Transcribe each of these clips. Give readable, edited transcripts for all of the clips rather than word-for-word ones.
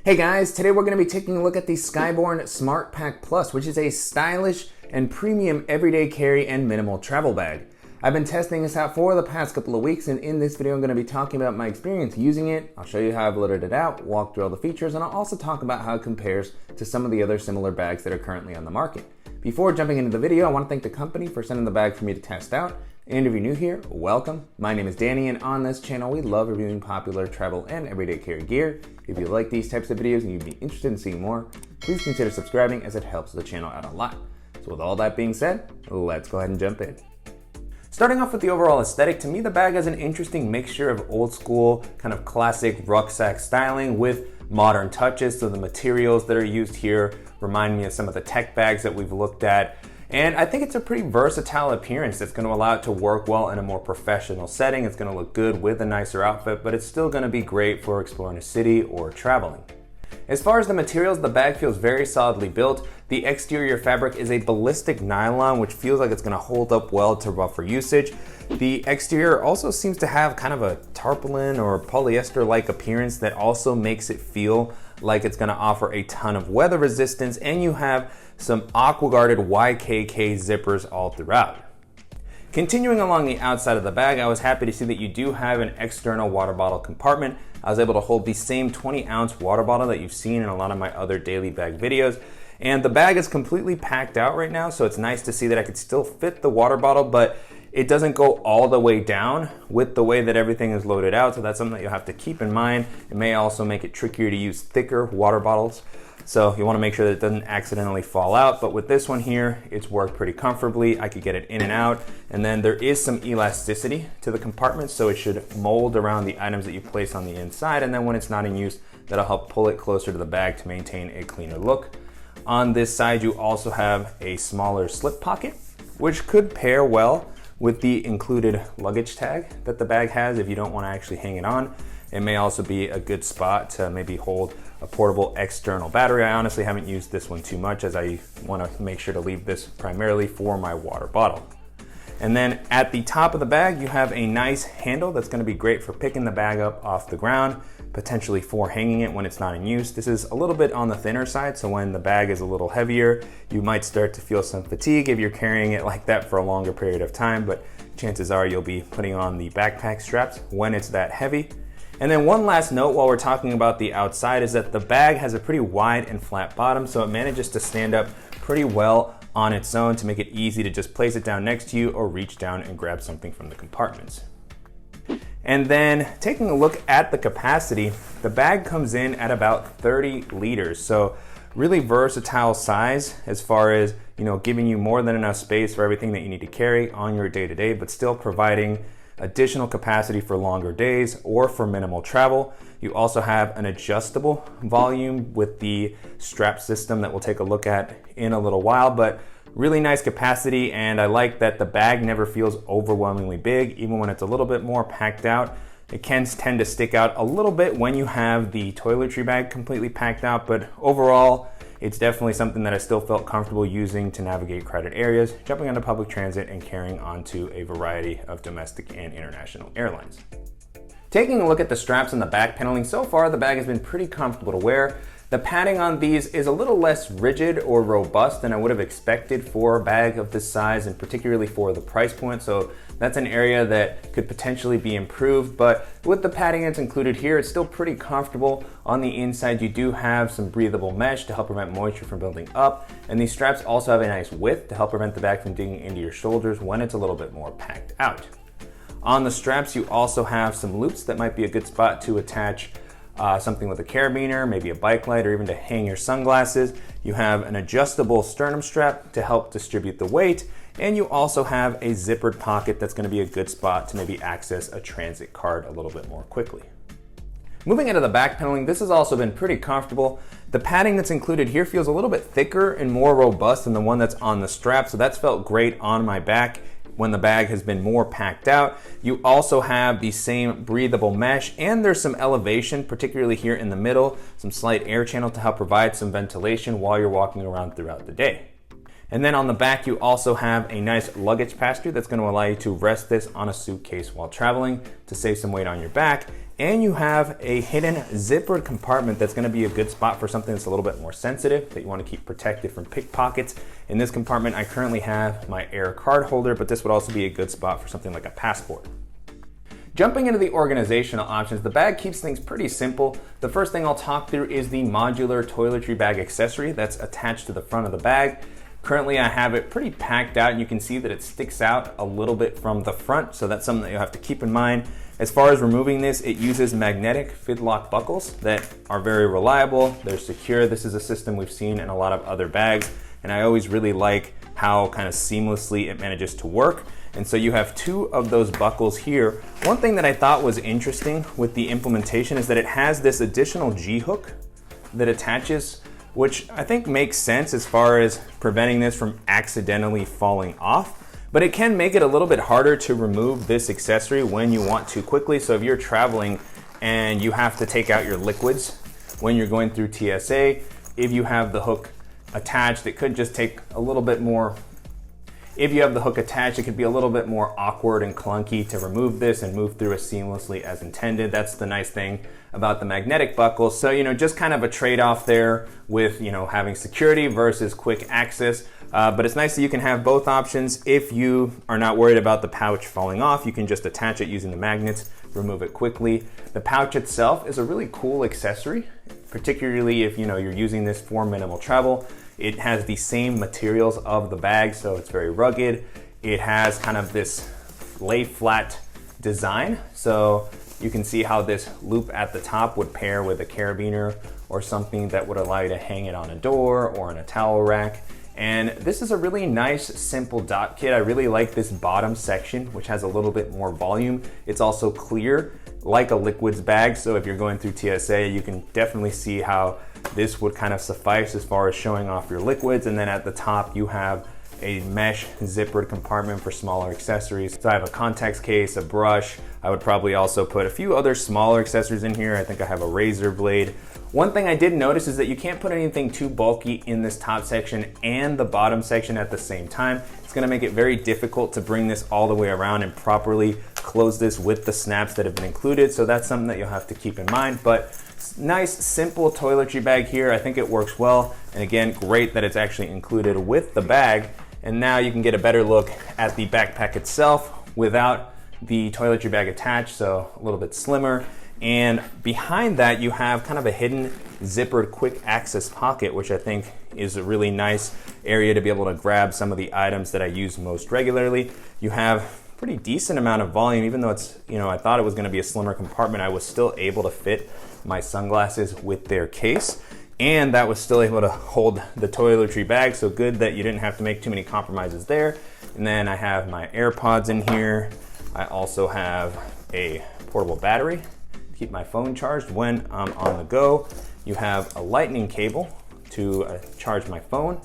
Hey guys, today we're going to be taking a look at the Skyborne SmartPack Plus, which is a stylish and premium everyday carry and minimal travel bag. I've been testing this out for the past couple of weeks, and in this video I'm going to be talking about my experience using it. I'll show you how I've loaded it out, walk through all the features, and I'll also talk about how it compares to some of the other similar bags that are currently on the market. Before jumping into the video, I want to thank the company for sending the bag for me to test out. And if you're new here, welcome. My name is Danny, and on this channel we love reviewing popular travel and everyday carry gear. If you like these types of videos and you'd be interested in seeing more, please consider subscribing as it helps the channel out a lot. So with all that being said, let's go ahead and jump in. Starting off with the overall aesthetic, to me the bag has an interesting mixture of old school, kind of classic rucksack styling with modern touches. So the materials that are used here remind me of some of the tech bags that we've looked at. And I think it's a pretty versatile appearance that's going to allow it to work well in a more professional setting. It's going to look good with a nicer outfit, but it's still going to be great for exploring a city or traveling. As far as the materials, the bag feels very solidly built. The exterior fabric is a ballistic nylon, which feels like it's going to hold up well to rougher usage. The exterior also seems to have kind of a tarpaulin or polyester-like appearance that also makes it feel like it's going to offer a ton of weather resistance, and you have some aqua-guarded YKK zippers all throughout. Continuing along the outside of the bag, I was happy to see that you do have an external water bottle compartment. I was able to hold the same 20-ounce water bottle that you've seen in a lot of my other daily bag videos. And the bag is completely packed out right now, so it's nice to see that I could still fit the water bottle, but it doesn't go all the way down with the way that everything is loaded out, so that's something that you'll have to keep in mind. It may also make it trickier to use thicker water bottles, so you want to make sure that it doesn't accidentally fall out. But with this one here, it's worked pretty comfortably. I could get it in and out, and then there is some elasticity to the compartment, so it should mold around the items that you place on the inside, and then when it's not in use, that'll help pull it closer to the bag to maintain a cleaner look. On this side, you also have a smaller slip pocket, which could pair well with the included luggage tag that the bag has if you don't want to actually hang it on. It may also be a good spot to maybe hold a portable external battery. I honestly haven't used this one too much, as I want to make sure to leave this primarily for my water bottle. And then at the top of the bag, you have a nice handle that's going to be great for picking the bag up off the ground, potentially for hanging it when it's not in use. This is a little bit on the thinner side, so when the bag is a little heavier, you might start to feel some fatigue if you're carrying it like that for a longer period of time, but chances are you'll be putting on the backpack straps when it's that heavy. And then one last note while we're talking about the outside is that the bag has a pretty wide and flat bottom, so it manages to stand up pretty well on its own to make it easy to just place it down next to you or reach down and grab something from the compartments. And then taking a look at the capacity, the bag comes in at about 30 liters. So really versatile size as far as, giving you more than enough space for everything that you need to carry on your day-to-day, but still providing additional capacity for longer days or for minimal travel. You also have an adjustable volume with the strap system that we'll take a look at in a little while, but really nice capacity, and I like that the bag never feels overwhelmingly big. Even when it's a little bit more packed out, it can tend to stick out a little bit when you have the toiletry bag completely packed out, but overall, it's definitely something that I still felt comfortable using to navigate crowded areas, jumping onto public transit, and carrying onto a variety of domestic and international airlines. Taking a look at the straps and the back paneling, so far the bag has been pretty comfortable to wear. The padding on these is a little less rigid or robust than I would have expected for a bag of this size, and particularly for the price point, so that's an area that could potentially be improved, but with the padding that's included here, it's still pretty comfortable. On the inside, you do have some breathable mesh to help prevent moisture from building up, and these straps also have a nice width to help prevent the bag from digging into your shoulders when it's a little bit more packed out. On the straps, you also have some loops that might be a good spot to attach something with a carabiner, maybe a bike light, or even to hang your sunglasses. You have an adjustable sternum strap to help distribute the weight, and you also have a zippered pocket that's going to be a good spot to maybe access a transit card a little bit more quickly. Moving into the back paneling, this has also been pretty comfortable. The padding that's included here feels a little bit thicker and more robust than the one that's on the strap, so that's felt great on my back when the bag has been more packed out. You also have the same breathable mesh, and there's some elevation, particularly here in the middle, some slight air channel to help provide some ventilation while you're walking around throughout the day. And then on the back, you also have a nice luggage pass-through that's going to allow you to rest this on a suitcase while traveling to save some weight on your back. And you have a hidden zippered compartment that's gonna be a good spot for something that's a little bit more sensitive that you wanna keep protected from pickpockets. In this compartment, I currently have my Air card holder, but this would also be a good spot for something like a passport. Jumping into the organizational options, the bag keeps things pretty simple. The first thing I'll talk through is the modular toiletry bag accessory that's attached to the front of the bag. Currently, I have it pretty packed out, and you can see that it sticks out a little bit from the front, so that's something that you'll have to keep in mind. As far as removing this, it uses magnetic fidlock buckles that are very reliable, they're secure. This is a system we've seen in a lot of other bags, and I always really like how kind of seamlessly it manages to work. And so you have two of those buckles here. One thing that I thought was interesting with the implementation is that it has this additional G-hook that attaches, which I think makes sense as far as preventing this from accidentally falling off. But it can make it a little bit harder to remove this accessory when you want to quickly. So if you're traveling and you have to take out your liquids when you're going through TSA, if you have the hook attached, it could just take a little bit more. If you have the hook attached, it could be a little bit more awkward and clunky to remove this and move through it seamlessly as intended. That's the nice thing about the magnetic buckle. So, just kind of a trade-off there with, having security versus quick access. But it's nice that you can have both options. If you are not worried about the pouch falling off, you can just attach it using the magnets, remove it quickly. The pouch itself is a really cool accessory, particularly if you're using this for minimal travel. It has the same materials of the bag, so it's very rugged. It has kind of this lay flat design, so you can see how this loop at the top would pair with a carabiner or something that would allow you to hang it on a door or on a towel rack. And this is a really nice, simple Dopp kit. I really like this bottom section, which has a little bit more volume. It's also clear, like a liquids bag, so if you're going through TSA, you can definitely see how this would kind of suffice as far as showing off your liquids. And then at the top, you have a mesh zippered compartment for smaller accessories. So I have a contacts case, a brush. I would probably also put a few other smaller accessories in here. I think I have a razor blade. One thing I did notice is that you can't put anything too bulky in this top section and the bottom section at the same time. It's gonna make it very difficult to bring this all the way around and properly close this with the snaps that have been included. So that's something that you'll have to keep in mind. But nice, simple toiletry bag here. I think it works well. And again, great that it's actually included with the bag. And now you can get a better look at the backpack itself without the toiletry bag attached, so a little bit slimmer. And behind that, you have kind of a hidden zippered quick access pocket, which I think is a really nice area to be able to grab some of the items that I use most regularly. You have pretty decent amount of volume, even though it's, I thought it was gonna be a slimmer compartment, I was still able to fit my sunglasses with their case. And that was still able to hold the toiletry bag, so good that you didn't have to make too many compromises there. And then I have my AirPods in here. I also have a portable battery to keep my phone charged when I'm on the go. You have a lightning cable to charge my phone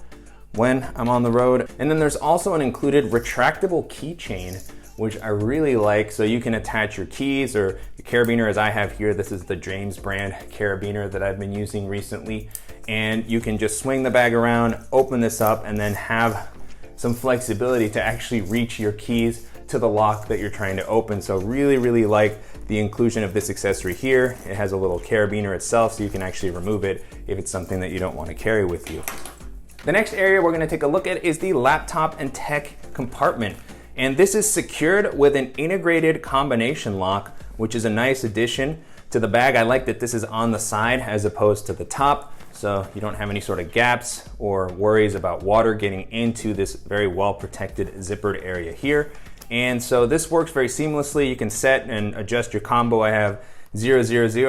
when I'm on the road. And then there's also an included retractable keychain, which I really like. So you can attach your keys or the carabiner as I have here. This is the James brand carabiner that I've been using recently. And you can just swing the bag around, open this up, and then have some flexibility to actually reach your keys to the lock that you're trying to open. So really, really like the inclusion of this accessory here. It has a little carabiner itself, so you can actually remove it if it's something that you don't want to carry with you. The next area we're going to take a look at is the laptop and tech compartment. And this is secured with an integrated combination lock, which is a nice addition to the bag. I like that this is on the side as opposed to the top, so you don't have any sort of gaps or worries about water getting into this very well protected zippered area here. And so this works very seamlessly. You can set and adjust your combo. I have 000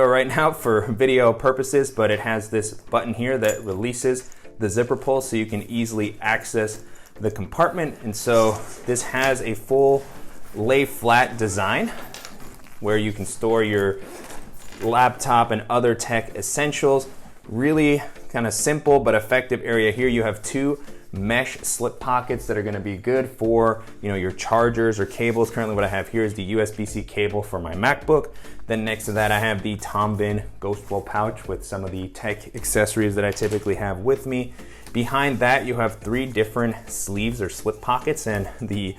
right now for video purposes, but it has this button here that releases the zipper pull so you can easily access the compartment. And so this has a full lay flat design where you can store your laptop and other tech essentials. Really kind of simple but effective area here. You have two mesh slip pockets that are going to be good for your chargers or cables. Currently what I have here is the USB-C cable for my MacBook. Then next to that I have the Tom Bin Ghostful pouch with some of the tech accessories that I typically have with me. Behind that you have three different sleeves or slip pockets, and the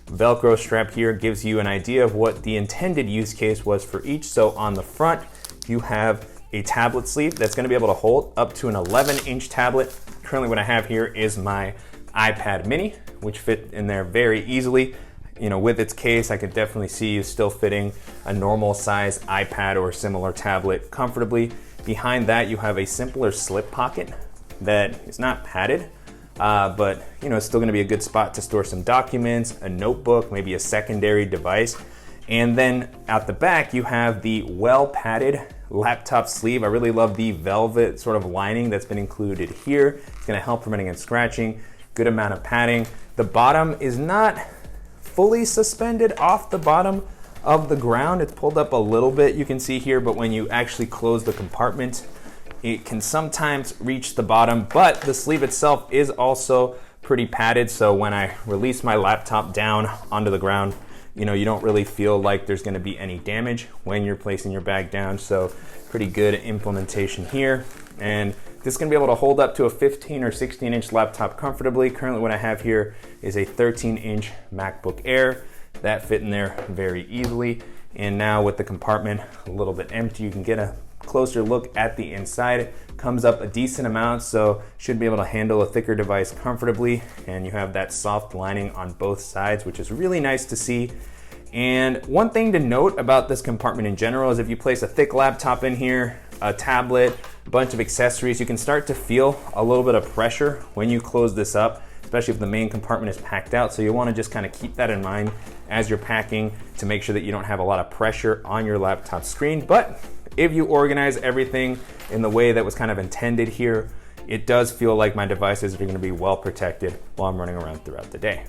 Velcro strap here gives you an idea of what the intended use case was for each. So on the front, you have a tablet sleeve that's gonna be able to hold up to an 11-inch tablet. Currently what I have here is my iPad mini, which fit in there very easily. You know, with its case, I could definitely see you still fitting a normal size iPad or similar tablet comfortably. Behind that, you have a simpler slip pocket that is not padded, but you know, it's still gonna be a good spot to store some documents, a notebook, maybe a secondary device. And then at the back, you have the well-padded laptop sleeve. I really love the velvet sort of lining that's been included here. It's gonna help preventing and scratching, good amount of padding. The bottom is not fully suspended off the bottom of the ground. It's pulled up a little bit, you can see here, but when you actually close the compartment, it can sometimes reach the bottom, but the sleeve itself is also pretty padded. So when I release my laptop down onto the ground, you know, you don't really feel like there's gonna be any damage when you're placing your bag down. So pretty good implementation here. And this is gonna be able to hold up to a 15 or 16-inch laptop comfortably. Currently what I have here is a 13-inch MacBook Air that fit in there very easily. And now with the compartment a little bit empty, you can get a closer look at the inside. Comes up a decent amount, so should be able to handle a thicker device comfortably. And you have that soft lining on both sides, which is really nice to see. And one thing to note about this compartment in general is if you place a thick laptop in here, a tablet, a bunch of accessories, you can start to feel a little bit of pressure when you close this up, especially if the main compartment is packed out. So you want to just kind of keep that in mind as you're packing to make sure that you don't have a lot of pressure on your laptop screen. But if you organize everything in the way that was kind of intended here, it does feel like my devices are going to be well protected while I'm running around throughout the day.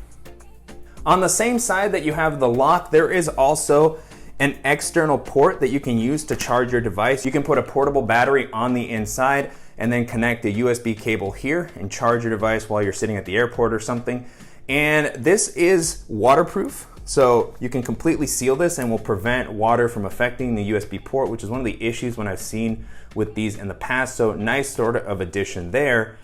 On the same side that you have the lock, there is also an external port that you can use to charge your device. You can put a portable battery on the inside and then connect a USB cable here and charge your device while you're sitting at the airport or something. And this is waterproof, so you can completely seal this and will prevent water from affecting the USB port, which is one of the issues when I've seen with these in the past. So nice sort of addition there.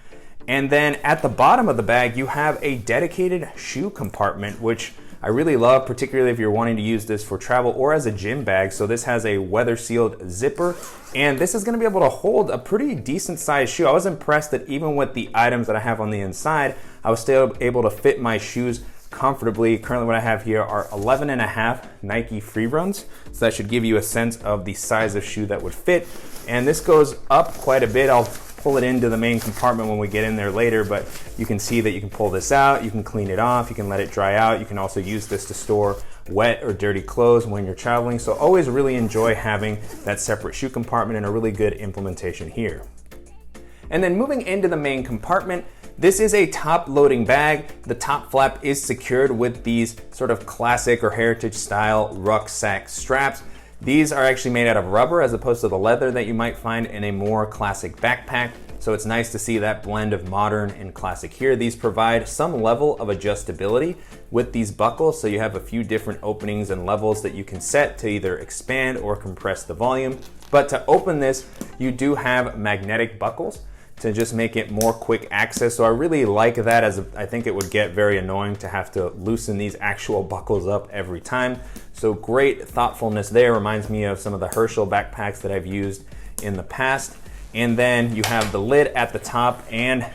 And then at the bottom of the bag, you have a dedicated shoe compartment, which I really love, particularly if you're wanting to use this for travel or as a gym bag. So this has a weather sealed zipper, and this is gonna be able to hold a pretty decent sized shoe. I was impressed that even with the items that I have on the inside, I was still able to fit my shoes comfortably. Currently what I have here are 11.5 Nike free runs. So that should give you a sense of the size of shoe that would fit. And this goes up quite a bit. I'll pull it into the main compartment when we get in there later, but you can see that you can pull this out, you can clean it off, you can let it dry out. You can also use this to store wet or dirty clothes when you're traveling. So always really enjoy having that separate shoe compartment, and a really good implementation here. And then moving into the main compartment, this is a top loading bag. The top flap is secured with these sort of classic or heritage style rucksack straps. These are actually made out of rubber as opposed to the leather that you might find in a more classic backpack. So it's nice to see that blend of modern and classic here. These provide some level of adjustability with these buckles. So you have a few different openings and levels that you can set to either expand or compress the volume. But to open this, you do have magnetic buckles to just make it more quick access. So I really like that, as I think it would get very annoying to have to loosen these actual buckles up every time. So great thoughtfulness there. Reminds me of some of the Herschel backpacks that I've used in the past. And then you have the lid at the top and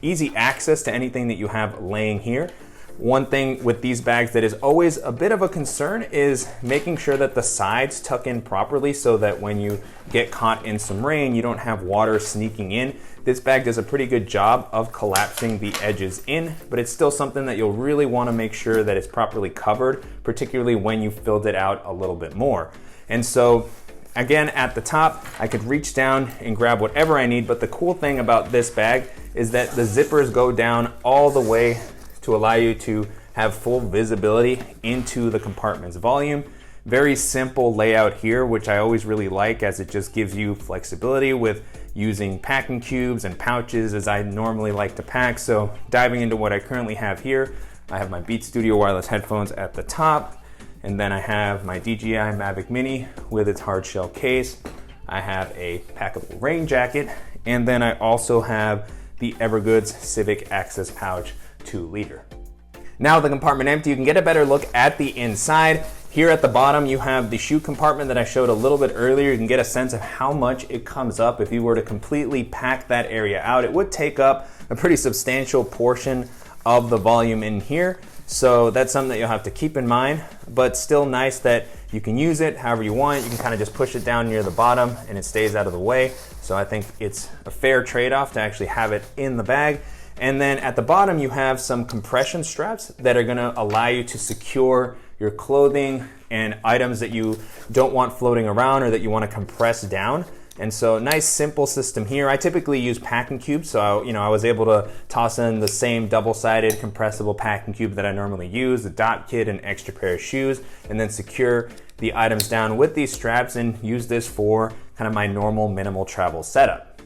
easy access to anything that you have laying here. One thing with these bags that is always a bit of a concern is making sure that the sides tuck in properly so that when you get caught in some rain, you don't have water sneaking in. This bag does a pretty good job of collapsing the edges in, but it's still something that you'll really want to make sure that it's properly covered, particularly when you filled it out a little bit more. And so again, at the top, I could reach down and grab whatever I need, but the cool thing about this bag is that the zippers go down all the way to allow you to have full visibility into the compartment's volume. Very simple layout here, which I always really like, as it just gives you flexibility with using packing cubes and pouches as I normally like to pack. So diving into what I currently have here, I have my Beats Studio wireless headphones at the top, and then I have my DJI Mavic Mini with its hard shell case. I have a packable rain jacket, and then I also have the Evergoods Civic Access pouch 2 liter. Now with the compartment empty, you can get a better look at the inside. Here at the bottom, you have the shoe compartment that I showed a little bit earlier. You can get a sense of how much it comes up. If you were to completely pack that area out, it would take up a pretty substantial portion of the volume in here. So that's something that you'll have to keep in mind, but still nice that you can use it however you want. You can kind of just push it down near the bottom and it stays out of the way. So I think it's a fair trade-off to actually have it in the bag. And then at the bottom, you have some compression straps that are gonna allow you to secure your clothing and items that you don't want floating around or that you wanna compress down. And so nice simple system here. I typically use packing cubes, so I was able to toss in the same double-sided compressible packing cube that I normally use, the Dopp kit, an extra pair of shoes, and then secure the items down with these straps and use this for kind of my normal minimal travel setup.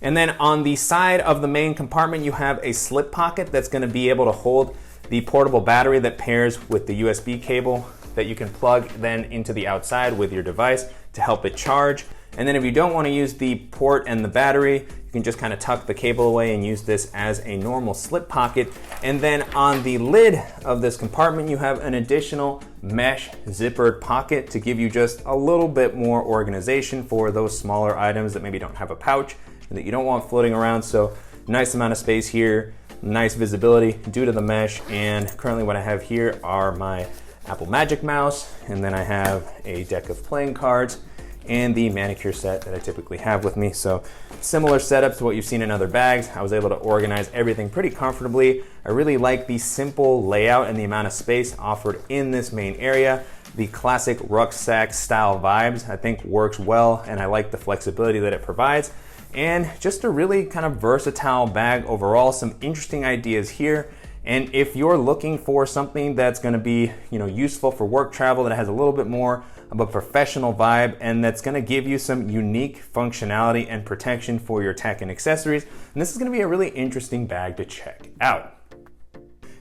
And then on the side of the main compartment, you have a slip pocket that's gonna be able to hold the portable battery that pairs with the USB cable that you can plug then into the outside with your device to help it charge. And then if you don't want to use the port and the battery, you can just kind of tuck the cable away and use this as a normal slip pocket. And then on the lid of this compartment, you have an additional mesh zippered pocket to give you just a little bit more organization for those smaller items that maybe don't have a pouch and that you don't want floating around. So nice amount of space here, nice visibility due to the mesh. And currently what I have here are my Apple Magic Mouse, and then I have a deck of playing cards and the manicure set that I typically have with me. So similar setup to what you've seen in other bags. I was able to organize everything pretty comfortably. I really like the simple layout and the amount of space offered in this main area. The classic rucksack style vibes I think works well, and I like the flexibility that it provides. And just a really kind of versatile bag overall, some interesting ideas here. And if you're looking for something that's gonna be useful for work travel, that has a little bit more of a professional vibe and that's gonna give you some unique functionality and protection for your tech and accessories, and this is gonna be a really interesting bag to check out.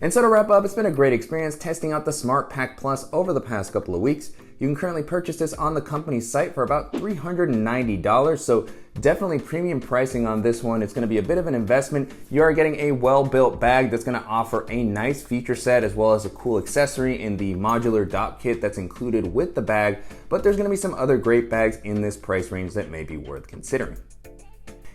And so to wrap up, it's been a great experience testing out the SmartPack Plus over the past couple of weeks. You can currently purchase this on the company's site for about $390, so definitely premium pricing on this one. It's gonna be a bit of an investment. You are getting a well-built bag that's gonna offer a nice feature set as well as a cool accessory in the Modular Dopp kit that's included with the bag, but there's gonna be some other great bags in this price range that may be worth considering.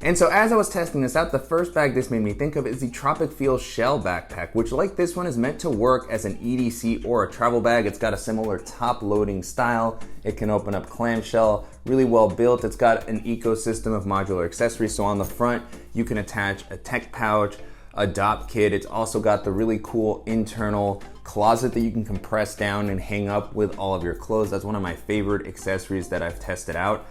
And so as I was testing this out, the first bag this made me think of is the Tropic Feel Shell Backpack, which like this one is meant to work as an EDC or a travel bag. It's got a similar top loading style. It can open up clamshell, really well built. It's got an ecosystem of modular accessories. So on the front, you can attach a tech pouch, a Dopp kit. It's also got the really cool internal closet that you can compress down and hang up with all of your clothes. That's one of my favorite accessories that I've tested out.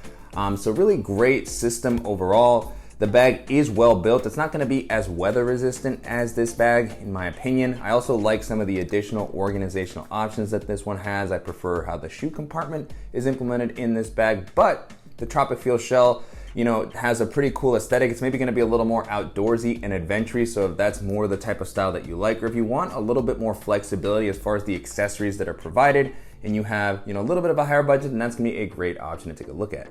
So really great system overall. The bag is well built. It's not gonna be as weather resistant as this bag, in my opinion. I also like some of the additional organizational options that this one has. I prefer how the shoe compartment is implemented in this bag, but the Tropic Feel Shell, has a pretty cool aesthetic. It's maybe gonna be a little more outdoorsy and adventure-y, so if that's more the type of style that you like, or if you want a little bit more flexibility as far as the accessories that are provided, and you have, a little bit of a higher budget, then that's gonna be a great option to take a look at.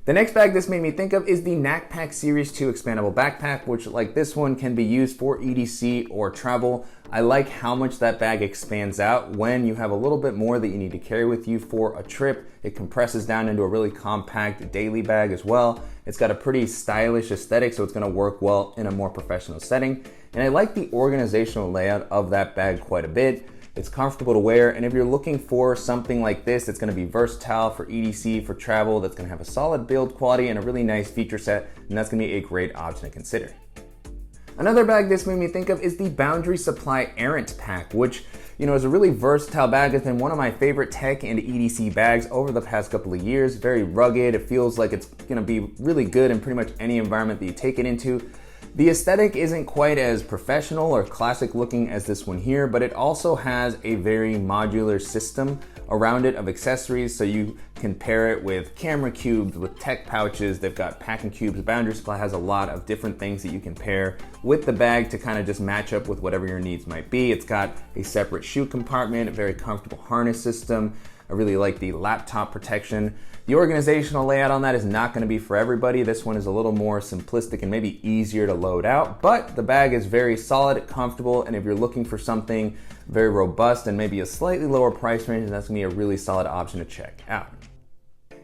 The next bag this made me think of is the Knappack Series 2 expandable backpack, which like this one can be used for EDC or travel. I like how much that bag expands out when you have a little bit more that you need to carry with you for a trip. It compresses down into a really compact daily bag as well. It's got a pretty stylish aesthetic, so it's gonna work well in a more professional setting. And I like the organizational layout of that bag quite a bit. It's comfortable to wear, and if you're looking for something like this that's gonna be versatile for EDC, for travel, that's gonna have a solid build quality and a really nice feature set, then that's gonna be a great option to consider. Another bag this made me think of is the Boundary Supply Errant Pack, which is a really versatile bag. It's been one of my favorite tech and EDC bags over the past couple of years. Very rugged. It feels like it's gonna be really good in pretty much any environment that you take it into. The aesthetic isn't quite as professional or classic looking as this one here, but it also has a very modular system around it of accessories, so you can pair it with camera cubes, with tech pouches. They've got packing cubes. Boundary Supply has a lot of different things that you can pair with the bag to kind of just match up with whatever your needs might be. It's got a separate shoe compartment, a very comfortable harness system, I really like the laptop protection. The organizational layout on that is not going to be for everybody. This one is a little more simplistic and maybe easier to load out, but the bag is very solid, comfortable, and if you're looking for something very robust and maybe a slightly lower price range, that's going to be a really solid option to check out.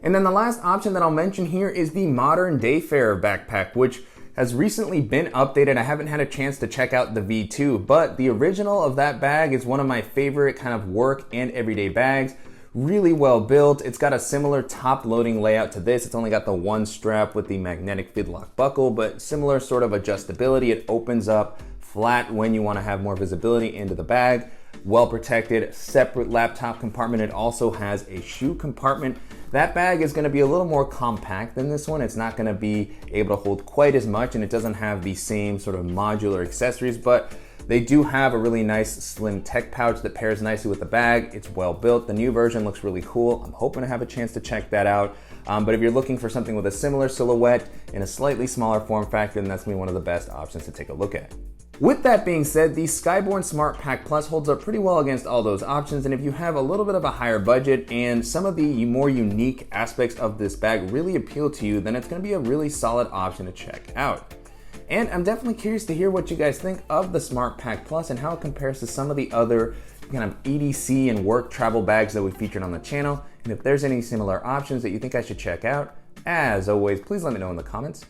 And then the last option that I'll mention here is the Modern Dayfarer backpack, which has recently been updated. I haven't had a chance to check out the V2, but the original of that bag is one of my favorite kind of work and everyday bags. Really well built. It's got a similar top loading layout to this. It's only got the one strap with the magnetic fidlock buckle, but similar sort of adjustability. It opens up flat when you want to have more visibility into the bag. Well protected, separate laptop compartment. It also has a shoe compartment. That bag is going to be a little more compact than this one. It's not going to be able to hold quite as much, and it doesn't have the same sort of modular accessories, but they do have a really nice slim tech pouch that pairs nicely with the bag. It's well built. The new version looks really cool. I'm hoping to have a chance to check that out. But if you're looking for something with a similar silhouette in a slightly smaller form factor, then that's going to be one of the best options to take a look at. With that being said, the Skyborne SmartPack Plus holds up pretty well against all those options, and if you have a little bit of a higher budget and some of the more unique aspects of this bag really appeal to you, then it's going to be a really solid option to check out. And I'm definitely curious to hear what you guys think of the SmartPack Plus and how it compares to some of the other kind of EDC and work travel bags that we featured on the channel. And if there's any similar options that you think I should check out, as always, please let me know in the comments.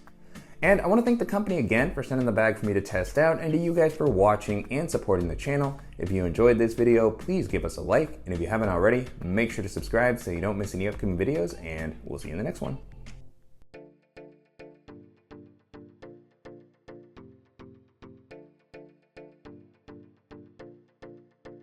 And I want to thank the company again for sending the bag for me to test out, and to you guys for watching and supporting the channel. If you enjoyed this video, please give us a like, and if you haven't already, make sure to subscribe so you don't miss any upcoming videos, and we'll see you in the next one.